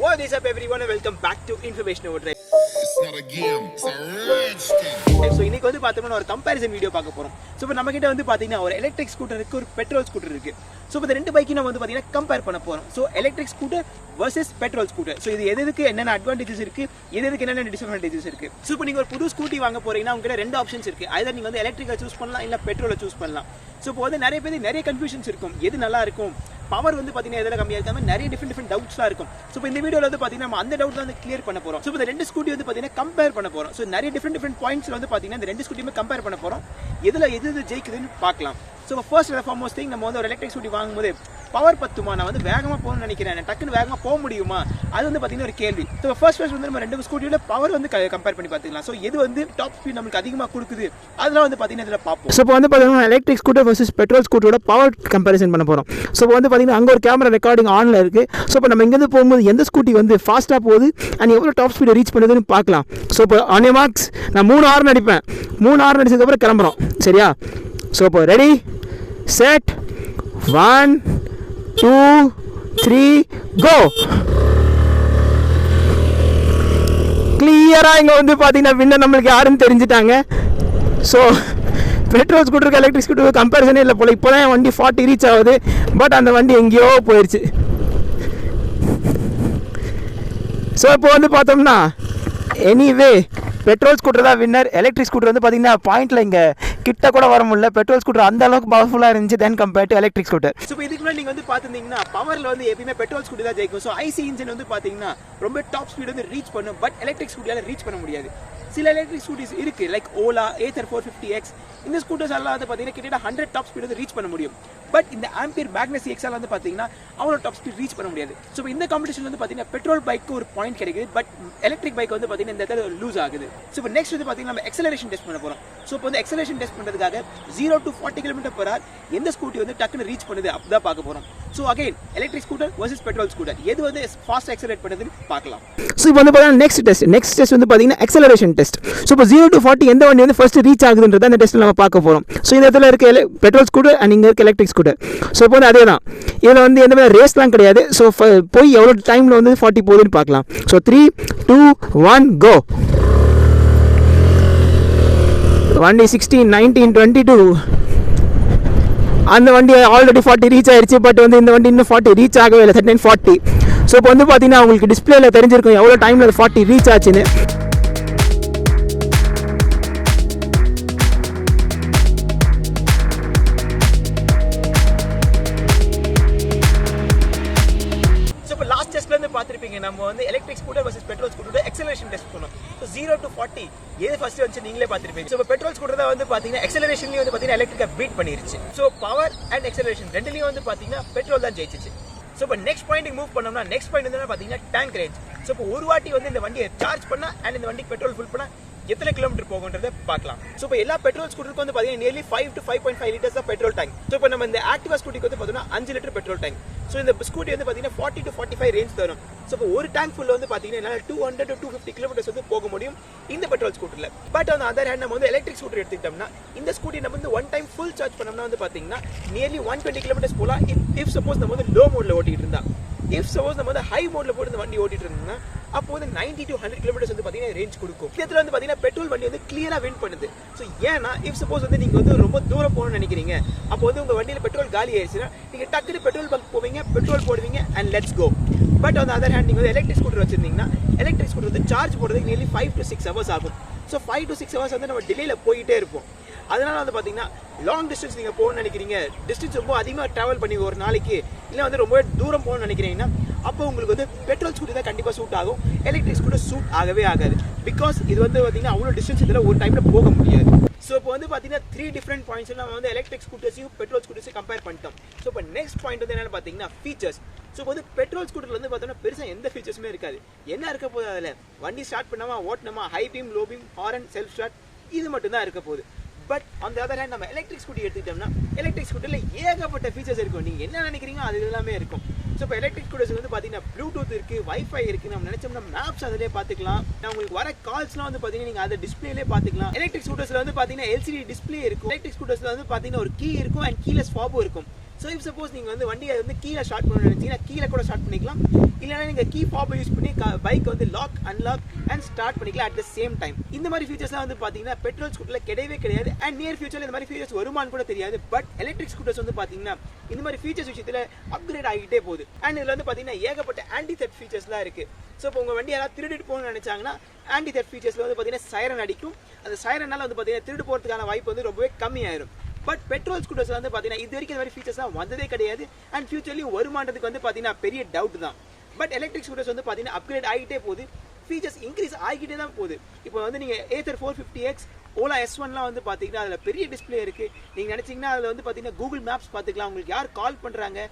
What is up everyone and welcome back to Information Overdrive. It's not a game, it's a rich thing. So இன்னைக்கு வந்து பார்த்தோம்னா ஒரு comparison video பார்க்க போறோம். So இப்போ நம்ம கிட்ட வந்து பார்த்தீங்கன்னா ஒரு எலக்ட்ரிக் ஸ்கூட்டர் இருக்கு, ஒரு பெட்ரோல் ஸ்கூட்டர் இருக்கு. ஸோ இப்போ இந்த ரெண்டு பைக்கையும் நம்ம வந்து பார்த்தீங்கன்னா கம்பேர் பண்ண போறோம். So electric scooter versus petrol scooter. So இது எதுக்கு என்னென்ன அட்வான்டேஜஸ் இருக்கு, எதுக்கு என்னென்ன டிஸ்அட்வான்டேஜஸ் இருக்கு. ஸோ இப்போ நீங்க ஒரு புது ஸ்கூட்டி வாங்க போறீங்கன்னா உங்ககிட்ட ரெண்டு ஆப்ஷன்ஸ் இருக்கு. either நீங்க வந்து எலக்ட்ரிக்கை சூஸ் பண்ணலாம் இல்ல பெட்ரோலை சூஸ் பண்ணலாம். ஸோ இப்போ வந்து நிறைய பேருக்கு நிறைய கன்ஃபியூஷன்ஸ் இருக்கும், எது நல்லா இருக்கும், பவர் வந்து பார்த்தீங்கன்னா எதில் கம்மியாக இருக்காம நிறைய டிஃப்ரெண்ட் டவுட்ஸ்லாம் இருக்கும். ஸோ இப்போ இந்த வீடியோவில் வந்து பார்த்தீங்கன்னா நம்ம அந்த டவுட் வந்து கிளியர் பண்ண போகிறோம். ஸோ இந்த ரெண்டு ஸ்கூட்டி வந்து பார்த்தீங்கன்னா கம்பேர் பண்ண போகிறோம். ஸோ நிறைய டிஃப்ரெண்ட் பாயிண்ட்ஸில் வந்து பார்த்தீங்கன்னா இந்த ரெண்டு ஸ்கூட்டியுமே கம்பேர் பண்ண போகிறோம். எது ஜெயிக்குதுன்னு பார்க்கலாம். So first and foremost thing, நம்ம வந்து ஒரு எலக்ட்ரிக் ஸ்கூட்டி வாங்கும்போது பவர் பத்துமா, நான் வந்து வேகமாக போகணும்னு நினைக்கிறேன், டக்குன்னு வேகமாக போக முடியுமா, அது வந்து பார்த்தீங்கன்னா ஒரு கேள்வி. ஸோ ஃபர்ஸ்ட் வந்து நம்ம ரெண்டு ஸ்கூட்டியோட பவர் வந்து கம்பேர் பண்ணி பார்த்துக்கலாம். ஸோ எது வந்து டாப் ஸ்பீட் நமக்கு அதிகமாக கொடுக்குது அதெல்லாம் வந்து பார்த்தீங்கன்னா இதில் பார்ப்போம். ஸோ இப்போ வந்து பார்த்தீங்கன்னா எலக்ட்ரிக் ஸ்கூட்டர் வர்சஸ் பெட்ரோல் ஸ்கூட்டரோட பவர் கம்பேரிசன் பண்ண போகிறோம். ஸோ இப்போ வந்து பார்த்தீங்கன்னா அங்கே ஒரு கேமரா ரெக்கார்டிங் ஆனில் இருக்குது. ஸோ இப்போ நம்ம இங்கேருந்து போகும்போது எந்த ஸ்கூட்டி வந்து ஃபாஸ்ட்டாக போகுது அண்ட் எவ்வளோ டாப் ஸ்பீடை ரீச் பண்ணுதுன்னு பார்க்கலாம். ஸோ இப்போ ஆன் யூ மார்க்ஸ், நான் 3 ஹார்ன் அடிப்பேன். 3 ஹார்ன் அடிச்சதுக்கப்புறம் கிளம்புறோம், சரியா? ஸோ இப்போ ரெடி செட் 1 2 3 கோ. கிளியராக இங்கே வந்து பார்த்தீங்கன்னா வின்னர் நம்மளுக்கு யாருன்னு தெரிஞ்சுட்டாங்க. ஸோ பெட்ரோல் ஸ்கூட்டருக்கு எலக்ட்ரிக் ஸ்கூட்டருக்கு கம்பேரிசனே இல்லை போல. இப்போ தான் வண்டி 40 ரீச் ஆகுது, பட் அந்த வண்டி எங்கேயோ போயிடுச்சு. ஸோ இப்போ வந்து பார்த்தோம்னா எனிவே பெட்ரோல் ஸ்கூட்டர் தான் வின்னர். எலக்ட்ரிக் ஸ்கூட்டர் வந்து பார்த்தீங்கன்னா பாயிண்ட்ல இங்கே கிட்ட கூட வர முடியல. பெட்ரோல் ஸ்கூட்டர் அந்த அளவுக்கு பவர்ஃபுல்லாக இருந்துச்சு then compared to electric scooter. So இதுக்கு முன்னாடி நீங்கள் வந்து பார்த்துருந்தீங்கன்னா பவரில் வந்து எப்பயுமே பெட்ரோல் ஸ்கூட்டர் தான் ஜெயிக்கும். ஸோ ஐசி இன்ஜின் வந்து பார்த்தீங்கன்னா ரொம்ப டாப் ஸ்பீட் வந்து ரீச் பண்ணும், பட் எலக்ட்ரிக் ஸ்கூட்டரால் ரீச் பண்ண முடியாது. சில எலக்ட்ரிக் ஸ்கூட்டிஸ் இருக்குது, லைக் ஓலா ஏத்தர் 450X. இந்த ஸ்கூட்டர்ஸ் எல்லாம் வந்து பார்த்தீங்கன்னா கிட்டத்தட்ட 100 டாப் ஸ்பீட் வந்து ரீச் பண்ண முடியும். பட் இந்த ஆம்பியர் மேக்னஸ் எக்ஸால் வந்து பார்த்தீங்கன்னா அவ்வளோ டாப் ஸ்பீட் ரீச் பண்ண முடியாது. ஸோ இந்த காம்படிஷன் வந்து பார்த்தீங்கன்னா பெட்ரோல் பைக்கு ஒரு பாயிண்ட் கிடைக்குது, பட் எலக்ட்ரிக் பைக் வந்து பார்த்தீங்கன்னா இந்த இடத்துல லூஸ் ஆகுது. ஸோ இப்போ நெக்ஸ்ட் வந்து பார்த்தீங்கன்னா நம்ம எக்ஸலரேஷன் டெஸ்ட் பண்ண போகிறோம். ஸோ இப்போ வந்து எக்ஸலரேஷன் டெஸ்ட் பண்ணுறதுக்காக 0 to 40 km/h எந்த ஸ்கூட்டி வந்து டக்குன்னு ரீச் பண்ணுது அப்படிதான் பார்க்க போகிறோம். So again electric scooter versus petrol scooter எது வந்து ஃபாஸ்ட் எக்ஸலரேட் பண்ணுதுன்னு பார்க்கலாம். ஸோ இப்போ வந்து பார்த்தீங்கன்னா நெக்ஸ்ட் டெஸ்ட் வந்து பார்த்தீங்கன்னா எக்ஸலரேஷன் டெஸ்ட். ஸோ இப்போ 0 to 40 எந்த வண்டி வந்து ஃபர்ஸ்ட் ரீச் ஆகுதுன்றத அந்த டெஸ்ட்டில் நம்ம பார்க்க போகிறோம். ஸோ இந்த இடத்துல இருக்க பெட்ரோல் ஸ்கூட்டர் அண்ட் இங்கே இருக்க எலக்ட்ரிக் ஸ்கூட்டர். ஸோ இப்போ வந்து அதே தான், இதில் வந்து எந்த மாதிரி ரேஸ்லாம் கிடையாது. ஸோ போய் எவ்வளோ டைமில் வந்து 40 போகுதுன்னு பார்க்கலாம். ஸோ 3 2 1 கோ. வண்டி 16 19 22 அந்த வண்டி ஆல்ரெடி 40 ரீச் ஆயிடுச்சு, பட் வந்து இந்த வண்டி இன்னும் 40 ரீச் ஆகவே இல்லை, 39 40. ஸோ இப்போ வந்து பார்த்தீங்கன்னா உங்களுக்கு டிஸ்பிளேல தெரிஞ்சிருக்கும் எவ்வளோ டைமில் 40 ரீச் ஆச்சுன்னு. பார்த்துருப்பீங்க, நம்ம வந்து எலக்ட்ரிக் ஸ்கூட்டர் வர்சஸ் பெட்ரோல் ஸ்கூட்டரோட எக்ஸலரேஷன் டெஸ்ட் பண்ணோம். ஸோ 0 to 40 எது ஃபர்ஸ்ட் வந்து நீங்களே பார்த்துருப்பீங்க. ஸோ பெட்ரோல் ஸ்கூட்டர் தான் வந்து பார்த்தீங்கன்னா எக்ஸலரேஷன்லேயும் வந்து பார்த்தீங்கன்னா எலக்ட்ரிக்கை பீட் பண்ணிருச்சு. ஸோ பவர் அண்ட் எக்ஸலரேஷன் ரெண்டுலேயும் வந்து பார்த்தீங்கன்னா பெட்ரோல் தான் ஜெயிச்சிச்சு. ஸோ இப்போ நெக்ஸ்ட் பாயிண்ட்டுக்கு மூவ் பண்ணோம்னா நெக்ஸ்ட் பாயிண்ட் வந்து பார்த்தீங்கன்னா டேங்க் ரேஞ்ச். ஸோ இப்போ ஒரு வாட்டி வந்து இந்த வண்டியை சார்ஜ் பண்ணால் அண்ட் இந்த வண்டிக்கு பெட்ரோல் ஃபுல் பண்ணால் எத்தனை கிலோமீட்டர் போகுன்றதை பார்க்கலாம். ஸோ இப்போ எல்லா பெட்ரோல் ஸ்கூட்டருக்கு வந்து பார்த்தீங்கன்னா நியர்லி 5 to 5.5 liters தான் பெட்ரோல் டேங்க். ஸோ இப்போ நம்ம இந்த ஆக்டிவா ஸ்கூட்டிக்கு வந்து பார்த்தீங்கன்னா 5 லிட்டர் பெட்ரோல் டேங்க். ஸோ இந்த ஸ்கூட்டி வந்து பார்த்தீங்கன்னா 40 to 45 ரேஞ்ச் தரும். ஸோ இப்போ ஒரு டேங்க் ஃபுல் வந்து பார்த்தீங்கன்னா 200 to 250 கிலோமீட்டர்ஸ் வந்து போக முடியும் இந்த பெட்ரோல் ஸ்கூட்டரில். பட் ஆன் அதர் ஹேண்ட் நம்ம வந்து எலக்ட்ரிக் ஸ்கூட்டர் எடுத்துக்கிட்டோம்னா இந்த ஸ்கூட்டி நம்ம வந்து ஒன் டைம் ஃபுல் சார்ஜ் பண்ணோம்னா வந்து பார்த்தீங்கன்னா நியர்லி 120 கிலோமீட்டர்ஸ் போகலாம். இஃப் சப்போஸ் நம்ம வந்து லோ மோட்ல ஓட்டிட்டு இருந்தா, இஃப் சப்போஸ் நம்ம வந்து ஹை மோட்ல போட்டு இந்த வண்டி ஓட்டிட்டு இருந்தோம்னா அப்போ வந்து 90 to 100 கிலோமீட்டர்ஸ் வந்து பார்த்தீங்கன்னா ரேஞ்ச் கொடுக்கும். இடத்துல வந்து பார்த்தீங்கன்னா பெட்ரோல் வண்டி வந்து கிளியராக வின் பண்ணுது. ஸோ ஏன்னா இஃப் சப்போஸ் வந்து நீங்கள் வந்து ரொம்ப தூரம் போகணும்னு நினைக்கிறீங்க, அப்போ வந்து உங்கள் வண்டியில் பெட்ரோல் காலி ஆயிடுச்சுன்னா நீங்கள் டக்குனு பெட்ரோல் பங்க் போவீங்க, பெட்ரோல் போடுவீங்க and let's go. But on other hand நீங்கள் வந்து எலக்ட்ரிக் ஸ்கூட்டர் வச்சிருந்தீங்கன்னா எலக்ட்ரிக் ஸ்கூட்டர் வந்து சார்ஜ் போடுறதுக்கு நியர்லி 5 to 6 hours ஆகும். ஸோ 5 to 6 hours வந்து நம்ம டிலேயில் போயிட்டே இருப்போம். அதனால வந்து பார்த்தீங்கன்னா லாங் டிஸ்டன்ஸ் நீங்கள் போகணும்னு நினைக்கிறீங்க, டிஸ்டன்ஸ் ரொம்ப அதிகமாக ட்ராவல் பண்ணி ஒரு நாளைக்கு இல்லை வந்து ரொம்ப தூரம் போகணும்னு நினைக்கிறீங்கன்னா அப்போ உங்களுக்கு வந்து பெட்ரோல் ஸ்கூட்டர் தான் கண்டிப்பாக சூட் ஆகும். எலக்ட்ரிக் ஸ்கூட்டர் சூட் ஆகவே ஆகாது. பிகாஸ் இது வந்து பார்த்தீங்கன்னா அவ்வளோ டிஸ்டன்ஸ் இதில் ஒரு டைமில் போக முடியாது. ஸோ இப்போ வந்து பார்த்தீங்கன்னா 3 டிஃப்ரெண்ட் பாயிண்ட்ஸ் நம்ம வந்து எலக்ட்ரிக் ஸ்கூட்டர்ஸையும் பெட்ரோல் ஸ்கூட்டர்ஸையும் கம்பேர் பண்ணிட்டோம். ஸோ இப்போ நெக்ஸ்ட் பாயிண்ட் வந்து என்னென்னு பார்த்தீங்கன்னா ஃபீச்சர்ஸ். ஸோ இப்போ வந்து பெட்ரோல் ஸ்கூட்டரில் வந்து பார்த்தோம்னா பெருசாக எந்த ஃபீச்சர்ஸுமே இருக்காது. என்ன இருக்க போகுது அதில், வண்டி ஸ்டார்ட் பண்ணாமா ஓட்டணுமா, high beam low beam horn self start, இது மட்டும் தான் இருக்க போகுது. பட் அந்த அதர் ஹேண்ட் நம்ம எலக்ட்ரிக் ஸ்கூட்டி எடுத்துக்கிட்டோம்னா எலக்ட்ரிக் ஸ்கூட்டரில் ஏகப்பட்ட ஃபீச்சர்ஸ் இருக்கும். நீங்கள் என்ன நினைக்கிறீங்களோ அது எல்லாமே இருக்கும். ஸோ இப்போ எலக்ட்ரிக் ஸ்கூட்டர்ஸ் வந்து பார்த்தீங்கன்னா ப்ளூடூத் இருக்குது, வைஃபை இருக்குது, நம்ம நினச்சோம்னா மேப்ஸ் அதிலே பார்த்துக்கலாம். உங்களுக்கு வர கால்ஸ்லாம் வந்து பார்த்தீங்கன்னா நீங்கள் அதை டிஸ்பிளேலே பார்த்துக்கலாம். எலக்ட்ரிக் ஸ்கூட்டர்ஸில் வந்து பார்த்தீங்கன்னா LCD டிஸ்பிளே இருக்கும். எலக்ட்ரிக் ஸ்கூட்டர்ஸில் வந்து பார்த்தீங்கன்னா ஒரு கீ இருக்கும் அண்ட் கீலெஸ் ஃபாபும் இருக்கும். ஸோ இப் சப்போஸ் நீங்கள் வந்து வண்டியை வந்து கீழே ஸ்டார்ட் பண்ணணும்னு நினைச்சீங்கன்னா கீழே கூட ஸ்டார்ட் பண்ணிக்கலாம், இல்லைனா நீங்கள் கீ ஃபாபை யூஸ் பண்ணி பைக் வந்து லாக் அன்லாக் அண்ட் ஸ்டார்ட் பண்ணிக்கலாம் அட் த சேம் டைம். இந்த மாதிரி ஃபீச்சர்ஸ்லாம் வந்து பார்த்தீங்கன்னா பெட்ரோல் ஸ்கூட்டரில் கிடையவே கிடையாது. அண்ட் நியர் ஃபியூச்சரில் இந்த மாதிரி ஃபீச்சர்ஸ் வருமானு கூட தெரியாது. பட் எலக்ட்ரிக் ஸ்கூட்டர்ஸ் வந்து பார்த்தீங்கன்னா இந்த மாதிரி ஃபீச்சர்ஸ் விஷயத்தில் அப்கிரேட் ஆகிட்டே போகுது. அண்ட் இதில் வந்து பார்த்தீங்கன்னா ஏகப்பட்ட ஆன்டி தெஃப்ட் ஃபீச்சர்ஸ்லாம் இருக்குது. ஸோ இப்போ உங்கள் வண்டி யாராவது திருடிட்டு போகணும்னு நினைச்சாங்கன்னா ஆன்டி தெஃப்ட் ஃபீச்சர்ஸில் வந்து பார்த்தீங்கன்னா சைரன் அடிக்கும். அந்த சைரனால வந்து பார்த்தீங்கன்னா திருடு போகிறதுக்கான வாய்ப்பு வந்து ரொம்பவே கம்மியாயிரும். பட் பெட்ரோல் ஸ்கூட்டர்ஸ் வந்து பார்த்தீங்கன்னா இது வரைக்கும் இந்த மாதிரி ஃபீச்சர்ஸ்லாம் வந்ததே கிடையாது. அண்ட் ஃபியூச்சர்லையும் வருமானத்துக்கு வந்து பார்த்தீங்கன்னா பெரிய டவுட் தான். பட் எலக்ட்ரிக் ஸ்கூட்டர்ஸ் வந்து பார்த்தீங்கன்னா அப்கிரேட் ஆகிட்டே போகுது, ஃபீச்சர்ஸ் இன்க்ரீஸ் ஆகிட்டே தான் போகுது. இப்போ வந்து நீங்கள் ஏத்தர் 450X ஓலா S1லாம் வந்து பார்த்தீங்கன்னா அதில் பெரிய டிஸ்பிளே இருக்குது. நீங்கள் நினச்சிங்கன்னா அதில் வந்து பார்த்தீங்கன்னா கூகுள் மேப்ஸ் பார்த்துக்கலாம், உங்களுக்கு யார் கால் பண்ணுறாங்க,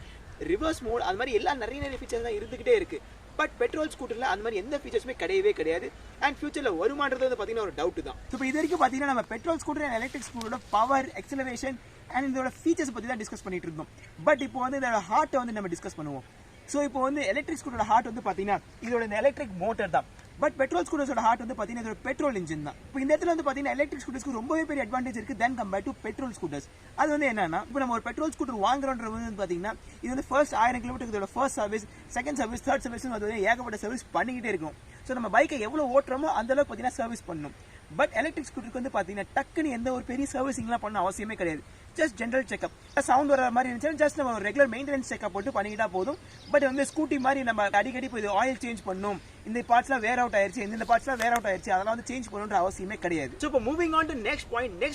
ரிவர்ஸ் மோட், அது மாதிரி எல்லாம் நிறைய ஃபீச்சர்ஸ் தான் இருந்துகிட்டே இருக்குது. பட் பெட்ரோல் ஸ்கூட்டரில் அந்த மாதிரி எந்த ஃபீச்சர்ஸுமே கிடையவே கிடையாது. அண்ட் ஃபியூச்சரில் வருமானது வந்து பார்த்தீங்கன்னா ஒரு டவுட் தான். இப்போ இது வரைக்கும் பார்த்தீங்கன்னா நம்ம பெட்ரோல் ஸ்கூட்டர் அண்ட் எலக்ட்ரிக் ஸ்கூட்டரோட பவர், எக்ஸலரேஷன் அண்ட் இதோட ஃபீச்சர்ஸ் பற்றி தான் டிஸ்கஸ் பண்ணிட்டு இருந்தோம். பட் இப்போ வந்து இதோட ஹார்ட்டை வந்து நம்ம டிஸ்கஸ் பண்ணுவோம். ஸோ இப்போ வந்து எலக்ட்ரிக் ஸ்கூட்டரோட ஹார்ட் வந்து பார்த்தீங்கன்னா இதோட இந்த எலக்ட்ரிக் மோட்டர் தான். பட் பெட்ரோல் ஸ்கூட்டர்ஸோட ஹார்ட் வந்து பார்த்தீங்கன்னா இதோட பெட்ரோல் இன்ஜின் தான். இப்போ இந்த இடத்துல வந்து பார்த்தீங்கன்னா எலக்ட்ரிக் ஸ்கூட்டர்ஸ்க்கு ரொம்பவே பெரிய அட்வான்டேஜ் இருக்குது தென் கம்பேர் டு பெட்ரோல் ஸ்கூட்டர்ஸ். அது வந்து என்னன்னா இப்போ நம்ம ஒரு பெட்ரோல் ஸ்கூட்டர் வாங்குறோன்றது வந்து பார்த்தீங்கன்னா இது வந்து ஃபர்ஸ்ட் 1000 கிலோமீட்டருக்கு இதோட first service, second service, third service வந்து ஏகப்பட்ட சர்வீஸ் பண்ணிக்கிட்டே இருக்கும். ஸோ நம்ம பைக்கை எவ்வளோ ஓட்டுறோமோ அந்த அளவுக்கு பார்த்தீங்கன்னா சர்வீஸ் பண்ணணும். பட் எலக்ட்ரிக் ஸ்கூட்டருக்கு வந்து பார்த்தீங்கன்னா டக்குன்னு எந்த ஒரு பெரிய சர்வீசிங்லாம் பண்ண அவசியமே கிடையாது. ஜஸ்ட் ஜென்ரல் செக்அப், சவுண்ட் வர மாதிரி இருந்துச்சுன்னா ஜஸ்ட் நம்ம ஒரு ரெகுலர் மெயின்டெனன்ஸ் செக்அப் போட்டு பண்ணிக்கிட்டா போதும். பட் வந்து ஸ்கூட்டி மாதிரி நம்ம அடிக்கடி போய் ஆயில் சேஞ்ச் பண்ணணும், இந்த பார்ட்ஸ்லாம் வேர் அவுட் ஆயிருச்சு, இந்த பார்ட்ஸ்லாம் வேர் அவுட் ஆயிருச்சு, அதெல்லாம் வந்து சேஞ்ச் பண்ணணுன்ற அவசியமே கிடையாது. ஸோ இப்போ மூவிங் ஆன் டு நெக்ஸ்ட்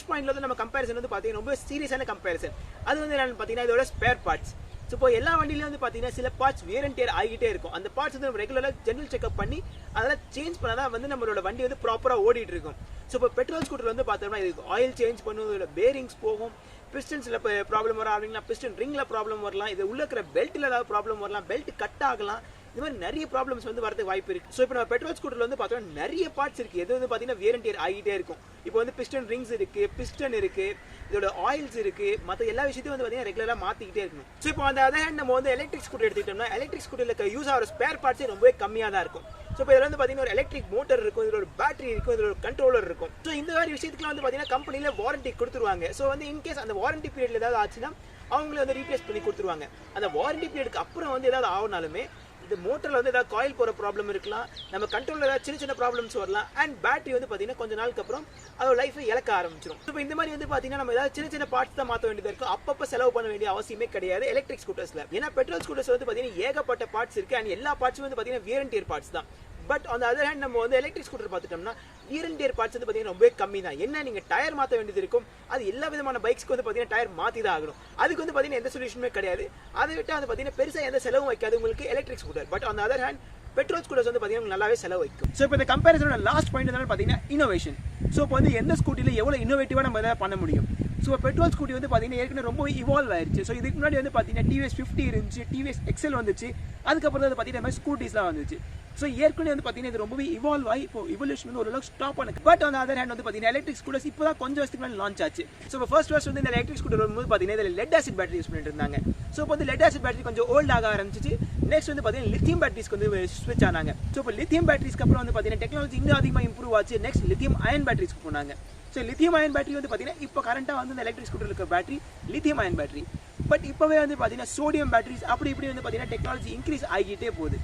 பாயிண்ட்ல வந்து நம்ம கம்பேரிசன் வந்து பார்த்தீங்கன்னா ரொம்ப சீரியஸான கம்பேரிசன். அது வந்து என்னன்னு பார்த்தீங்கன்னா இதோட ஸ்பேர் பார்ட்ஸ். ஸோ இப்போ எல்லா வண்டியிலும் வந்து பார்த்தீங்கன்னா சில பார்ட்ஸ் வேர் அண்ட் டேர் ஆகிட்டே இருக்கும். அந்த பார்ட்ஸ் வந்து நம்ம ரெகுலராக ஜென்ரல் செக்அப் பண்ணி அதெல்லாம் சேஞ்ச் பண்ணாதான் வந்து நம்மளோட வண்டி வந்து ப்ராப்பராக ஓடிட்டு இருக்கும். ஸோ இப்போ பெட்ரோல் ஸ்கூட்டர் வந்து பார்த்தோம்னா இதுக்கு ஆயில் சேஞ்ச் பண்ணும், இதோட பேரிங்ஸ் போகும், பிஸ்டன்ஸில் ப்ராப்ளம் வர ஆரம்பிங்களா, பிஸ்டன் ரிங்கில் ப்ராப்ளம் வரலாம், இது உள்ள இருக்கிற பெல்ட்டில் ஏதாவது ப்ராப்ளம் வரலாம், பெல்ட் கட் ஆகலாம், இந்த மாதிரி நிறைய ப்ராப்ளம்ஸ் வந்து வரதுக்கு வாய்ப்பு இருக்கு. ஸோ இப்போ நம்ம பெட்ரோல் ஸ்கூட்டர்ல வந்து பார்த்தோம்னா நிறைய பார்ட்ஸ் இருக்கு. எது வந்து பார்த்தீங்கன்னா வேர் அண்ட் டேர் ஆகிட்டே இருக்கும். இப்போ வந்து பிஸ்டன் ரிங்ஸ் இருக்கு, பிஸ்டன் இருக்கு, இதோட ஆயில்ஸ் இருக்கு, மற்ற எல்லா விஷயத்தையும் வந்து பார்த்தீங்கன்னா ரெகுலராக மாற்றிக்கிட்டே இருக்கணும். ஸோ இப்போ அந்த அதே நம்ம வந்து எலக்ட்ரிக் ஸ்கூட்டர் எடுத்துக்கிட்டோம்னா எலக்ட்ரிக் ஸ்கூட்டரில் யூஸ் ஆகிற ஸ்பேர் பார்ட்ஸே ரொம்பவே கம்மியாக தான் இருக்கும். ஸோ இப்போ இதில் வந்து பார்த்தீங்கன்னா ஒரு எலக்ட்ரிக் மோட்டர் இருக்கும், இதில் ஒரு பேட்டரி இருக்கும், இதில் ஒரு கண்ட்ரோலர் இருக்கும். ஸோ இந்த மாதிரி விஷயத்துக்குலாம் வந்து பார்த்தீங்கன்னா கம்பெனியில் வாரண்டி கொடுத்துருவாங்க. ஸோ வந்து இன்கேஸ் அந்த வாரண்டி பீரியட்ல ஏதாவது ஆச்சுன்னா அவங்களே வந்து ரீப்ளேஸ் பண்ணி கொடுத்துருவாங்க. அந்த வாரண்டி பீரியடுக்கு அப்புறம் வந்து ஏதாவது ஆகுனாலுமே இந்த மோட்டரில் வந்து ஏதாவது காயில் போகிற ப்ராப்ளம் இருக்கலாம், நம்ம கண்ட்ரோலில் ஏதாவது சின்ன ப்ராப்ளம்ஸ் வரலாம். அண்ட் பேட்டரி வந்து பார்த்தீங்கன்னா கொஞ்ச நாளுக்கு அப்புறம் அதோட லைஃபை இழக்க ஆரம்பிச்சிடும். இப்போ இந்த மாதிரி வந்து பார்த்தீங்கன்னா நம்ம ஏதாவது சின்ன பார்ட்ஸ் தான் மாற்ற வேண்டியது இருக்கும். அப்பப்போ செலவு பண்ண வேண்டிய அவசியமே கிடையாது எலக்ட்ரிக் ஸ்கூட்டர்ஸில். ஏன்னா பெட்ரோல் ஸ்கூட்டர்ஸ் வந்து பார்த்தீங்கன்னா ஏகப்பட்ட பார்ட்ஸ் இருக்குது அண்ட் எல்லா பார்ட்ஸும் வந்து பார்த்தீங்கன்னா வேர் அண்ட் டேர் பார்ட்ஸ் தான். பட் அந்த அதர் ஹேண்ட் நம்ம வந்து எலக்ட்ரிக் ஸ்கூட்டர் பார்த்துட்டோம்னா வியர் அண்ட் டேர் பார்ட்ஸ் வந்து பார்த்தீங்கன்னா ரொம்பவே கம்மி தான். என்ன நீங்கள் டயர் மாற்ற வேண்டியது இருக்கும், அது எல்லா விதமான பைக்ஸ்க்கு வந்து பார்த்தீங்கன்னா டயர் மாற்றி தான் ஆகணும். அதுக்கு வந்து பார்த்தீங்கன்னா எந்த சொல்யூஷனுமே கிடையாது. அதை விட்டு வந்து பார்த்தீங்கன்னா பெருசாக எந்த செலவும் வைக்காது உங்களுக்கு எலக்ட்ரிக் ஸ்கூட்டர். பட் அந்த அதர் ஹேண்ட் பெட்ரோல் ஸ்கூட்டர்ஸ் வந்து பார்த்தீங்கன்னா நல்லாவே செலவு வைக்கும். ஸோ இப்போ இந்த கம்பேரிசனோட லாஸ்ட் பாயிண்ட் என்னன்னு பார்த்தீங்கன்னா இன்னோவேஷன். ஸோ இப்போ வந்து எந்த ஸ்கூட்டியில் எவ்வளோ இன்னோவேட்டிவாக நம்ம எதாவது பண்ண முடியும். ஸோ பெட்ரோல் ஸ்கூட்டி வந்து பார்த்தீங்கன்னா ஏற்கனவே ரொம்ப இவால்வ் ஆயிருச்சு. ஸோ இதுக்கு முன்னாடி வந்து பார்த்தீங்கன்னா TVS 50 இருந்துச்சு, TVS XL வந்துச்சு, அதுக்கப்புறம் வந்து பார்த்தீங்கன்னா இந்த மாதிரி ஸ்கூட்டிஸ்லாம் வந்துச்சு. ஸோ ஏற்கனவே வந்து பார்த்தீங்கன்னா இது ரொம்பவே இவால்வ் ஆகி இப்போ இவல்யூஷன் வந்து ஓரளவுக்கு ஸ்டாப் ஆனது. பட் அந்த அதர் ஹேண்ட் வந்து பார்த்தீங்கன்னா எலக்ட்ரிக் ஸ்கூட்டர்ஸ் இப்போ தான் கொஞ்சம் வருஷத்துக்கு மேலே லான்ச் ஆச்சு. ஸோ இப்போ ஃபர்ஸ்ட் வந்து இந்த எலக்ட்ரிக் ஸ்கூட்டர் வரும்போது பார்த்தீங்கன்னா இதில் லெட் ஆசிட் பேட்டரி யூஸ் பண்ணிட்டு இருந்தாங்க. ஸோ இப்போ வந்து லெட் ஆசிட் பேட்டரி கொஞ்சம் ஓல்ட் ஆக ஆரம்பிச்சிச்சு. நெக்ஸ்ட் வந்து பார்த்தீங்கன்னா லித்தியம் பேட்டரிஸ்க்கு வந்து ஸ்விட்ச் ஆனாங்க. ஸோ இப்போ லித்தியம் பேட்டரிஸ்க்கு அப்புறம் வந்து பார்த்தீங்கன்னா டெக்னாலஜி இன்னும் அதிகமாக இம்ப்ரூவ் ஆச்சு. நெக்ஸ்ட் லித்தியம் அயன் பேட்டரிஸ்க்கு போனாங்க. ஸோ லித்தியம் அயன் பேட்டரி வந்து பார்த்தீங்கன்னா இப்போ கரண்டாக வந்து இந்த எலக்ட்ரிக் ஸ்கூட்டர் இருக்க battery lithium ion battery. But இப்போவே வந்து பார்த்தீங்கன்னா சோடியம் பேட்டரிஸ் அப்படி இப்படி வந்து பார்த்தீங்கன்னா டெக்னாலஜி இன்க்ரீஸ் ஆகிட்டே போகுது.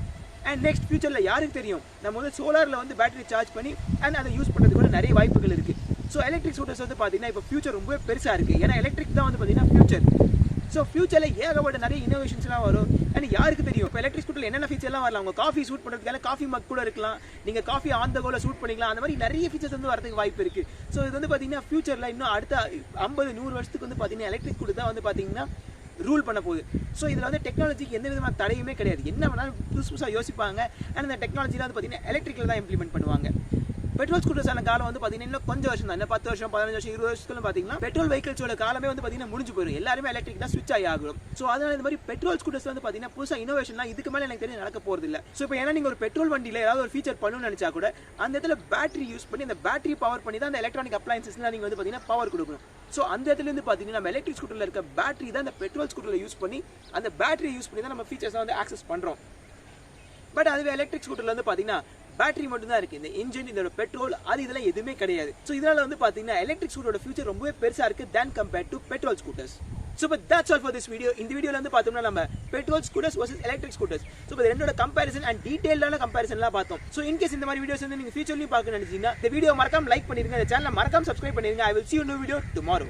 அண்ட் நெக்ஸ்ட் ஃபியூச்சரில் யாருக்கு தெரியும், நம்ம வந்து சோலாரில் வந்து பேட்டரி சார்ஜ் பண்ணி அண்ட் அதை யூஸ் பண்ணுறதுக்கு கூட நிறைய வாய்ப்புகள் இருக்குது. ஸோ எலக்ட்ரிக் ஸ்கூட்டர்ஸ் வந்து பார்த்தீங்கன்னா இப்போ ஃபியூச்சர் ரொம்ப பெருசாக இருக்குது. ஏன்னா எலக்ட்ரிக் தான் வந்து பார்த்தீங்கன்னா ஃபியூச்சர். ஸோ ஃபியூச்சரில் ஏகப்பட்ட நிறைய இன்னோவேஷன்ஸ்லாம் வரும். அண்ட் யாருக்கு தெரியும் இப்போ எலக்ட்ரிக் ஸ்கூட்டரில் என்னென்ன ஃபீச்சர்லாம் வரலாம். உங்கள் காஃபி சூட் பண்ணுறதுக்கான காஃபி மக் கூட இருக்கலாம், நீங்கள் காஃபி ஆன் த கோல சூட் பண்ணிக்கலாம். அந்த மாதிரி நிறைய ஃபீச்சர்ஸ் வந்து வரதுக்கு வாய்ப்பு இருக்குது. ஸோ இது வந்து பார்த்தீங்கன்னா ஃபியூச்சரில் இன்னும் அடுத்த 50-100 வருஷத்துக்கு வந்து பார்த்தீங்கன்னா எலக்ட்ரிக் ஸ்கூட்டர் தான் வந்து பார்த்தீங்கன்னா ரூல் பண்ண போகுது. ஸோ இதில் வந்து டெக்னாலஜிக்கு எந்த விதமான தடையுமே கிடையாது. என்ன வேணாலும் புதுசாக யோசிப்பாங்க. அண்ட் இந்த டெக்னாலஜியில் வந்து பார்த்தீங்கன்னா எலக்ட்ரிக்கில் தான் இம்ப்ளிமெண்ட் பண்ணுவாங்க. பெட்ரோல் ஸ்கூட்டர்ஸான காலம் வந்து பார்த்தீங்கன்னா இன்னும் கொஞ்சம் வருஷம் தான், 10 வருஷம் 15 வருஷம் 20 வருஷத்துக்கு பார்த்தீங்கன்னா பெட்ரோல் வெஹிக்கிள்ஸோட காலமே வந்து பார்த்தீங்கன்னா முடிஞ்சு போயிடும். எல்லாருமே எலக்ட்ரிக் தான் ஸ்விட்ச் ஆகும். ஸோ அதனால இந்த மாதிரி பெட்ரோல் ஸ்கூட்டர்ஸ் வந்து பார்த்தீங்கன்னா புதுசாக இன்னோவேஷன்லாம் இதுக்கு மேலே எனக்கு தெரிஞ்சு நடக்க போகிறது இல்லை. ஸோ இப்போ ஏன்னா நீங்கள் ஒரு பெட்ரோல் வண்டியில் ஏதாவது ஒரு ஃபீச்சர் பண்ணணும்னு நினச்சா கூட அந்த இடத்துல பேட்டரி யூஸ் பண்ணி அந்த பேட்டரி பவர் பண்ணி தான் அந்த எலக்ட்ரானிக் அப்ளையன்சஸ்லாம் நீங்கள் வந்து பார்த்தீங்கன்னா பவர் கொடுக்கணும். ஸோ அந்த இடத்துல இருந்து பார்த்தீங்கன்னா நம்ம எலக்ட்ரிக் ஸ்கூட்டரில் இருக்க பேட்டரி தான் இந்த பெட்ரோல் ஸ்கூட்டரில் யூஸ் பண்ணி அந்த பேட்டரியை யூஸ் பண்ணி தான் நம்ம ஃபீச்சர்ஸை வந்து ஆக்சஸ் பண்ணுறோம். பட் அதுவே எலக்ட்ரிக் ஸ்கூட்டரில் வந்து பார்த்தீங்கன்னா பேட்டரி மட்டும் தான் இருக்குது. இந்த இன்ஜின், இதோட பெட்ரோல், அது இதெல்லாம் எதுவுமே கிடையாது. ஸோ இதனால வந்து பார்த்தீங்கன்னா எலக்ட்ரிக் ஸ்கூட்டரோட ஃபியூச்சர் ரொம்பவே பெருசாக இருக்குது then compared to petrol scooters. So but that's all for this video. இந்த வீடியோல வந்து பார்த்தோம்னா நம்ம petrol scooters vs electric scooters so இது ரெண்டோட கம்பேரிசன் அண்ட் டீடைல்டான கம்பேரிசன்லாம் பார்த்தோம். ஸோ இன்கேஸ் இந்த மாதிரி வீடியோஸ் வந்து நீங்க ஃபியூச்சர்லயும் பார்க்க நினைச்சீங்கன்னா இந்த வீடியோ மறக்காம லைக் பண்ணிருங்க, இந்த சேனலை மறக்காம சப்ஸ்கிரைப் பண்ணிருங்க. I will see you in a new video tomorrow.